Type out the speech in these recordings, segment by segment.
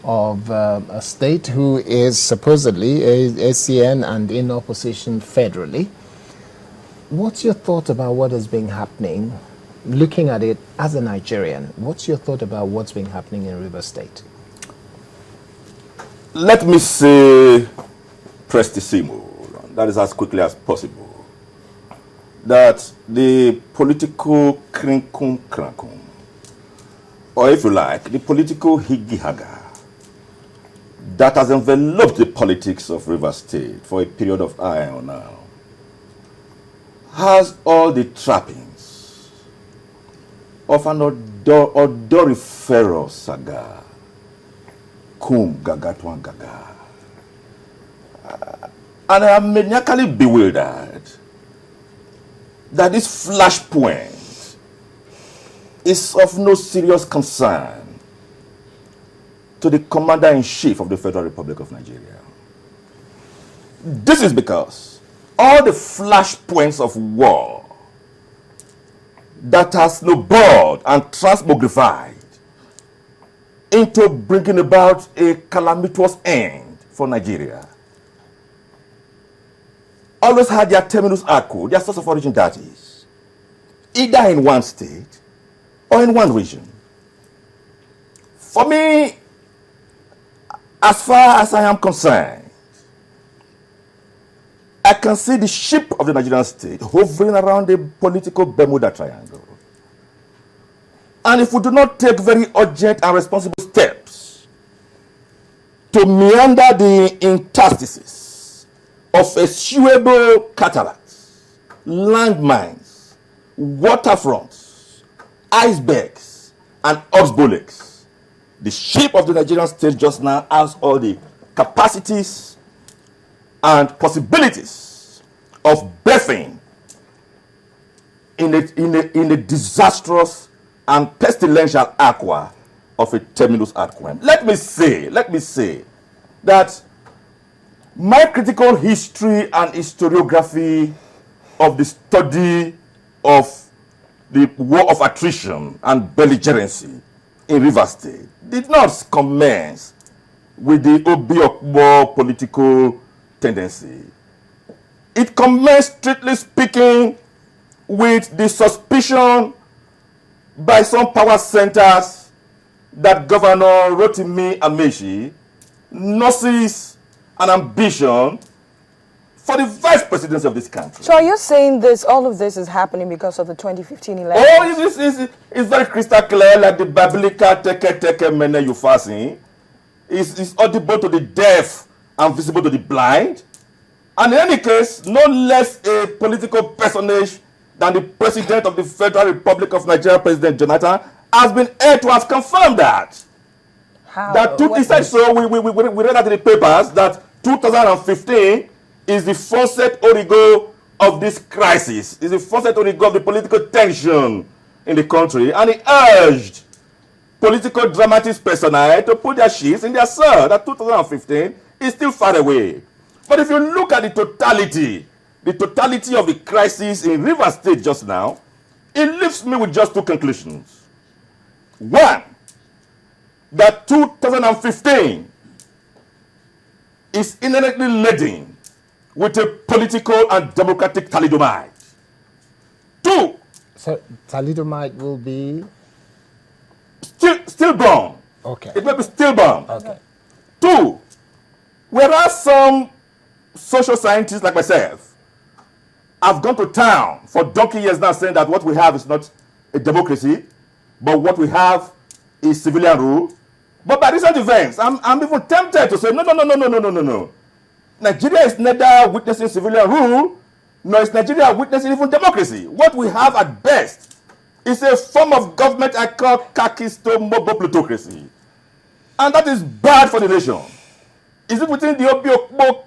of a state who is supposedly a ACN and in opposition federally. What's your thought about what has been happening, looking at it as a Nigerian? What's your thought about what's been happening in Rivers State? Let me say prestissimo, that is as quickly as possible, that the political krinkum, or if you like, the political higgy-haga that has enveloped the politics of Rivers State for a period of time now has all the trappings of an odoriferous saga. Kum gagatwan gaga. And I am maniacally bewildered that this flashpoint is of no serious concern to the Commander-in-Chief of the Federal Republic of Nigeria. This is because all the flashpoints of war that has snowballed and transmogrified into bringing about a calamitous end for Nigeria always had their terminus arco, their source of origin, that is, either in one state or in one region. For me, as far as I am concerned, I can see the ship of the Nigerian state hovering around the political Bermuda Triangle. And if we do not take very urgent and responsible steps to meander the interstices of eschewable cataracts, landmines, waterfronts, icebergs, and oxbolecs, the ship of the Nigerian state just now has all the capacities and possibilities of birthing in a disastrous and pestilential aqua of a terminus ad quem. Let me say that my critical history and historiography of the study of the war of attrition and belligerency in Rivers State did not commence with the Obiokbo political tendency. It commenced, strictly speaking, with the suspicion by some power centers that Governor Rotimi Amechi nurses an ambition for the vice presidency of this country. So are you saying all of this is happening because of the 2015 election? Oh, it's very crystal clear, like the biblical teke mene you fasting. It's audible to the deaf and visible to the blind. And in any case, no less a political personage than the President of the Federal Republic of Nigeria, President Jonathan, has been able to have confirmed that. How? He said so. We read that in the papers that 2015 is the forced origo of this crisis, is the forced origo of the political tension in the country, and he urged political dramatist personae to put their sheets in their cell. That 2015 is still far away. But if you look at the totality of the crisis in Rivers State just now, it leaves me with just two conclusions. One, that 2015 is inherently laden with a political and democratic thalidomide. Two, So thalidomide will be stillborn. okay. It may be stillborn. Okay. Two, whereas some social scientists like myself have gone to town for donkey years now saying that what we have is not a democracy, but what we have is civilian rule. But by recent events, I'm even tempted to say, no. Nigeria is neither witnessing civilian rule, nor is Nigeria witnessing even democracy. What we have at best is a form of government I call kakisto-mobo plutocracy. And that is bad for the nation. Is it within the Obiokbo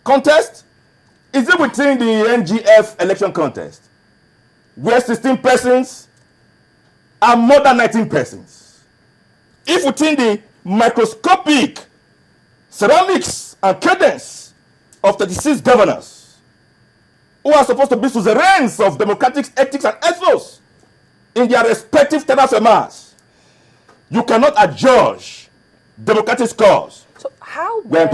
contest? Is it within the NGF election contest, where 16 persons are more than 19 persons? If within the microscopic ceramics and cadence of 36 governors who are supposed to be suzerains of democratic ethics and ethos in their respective terras of Mars, you cannot adjudge democratic cause. So how We are bad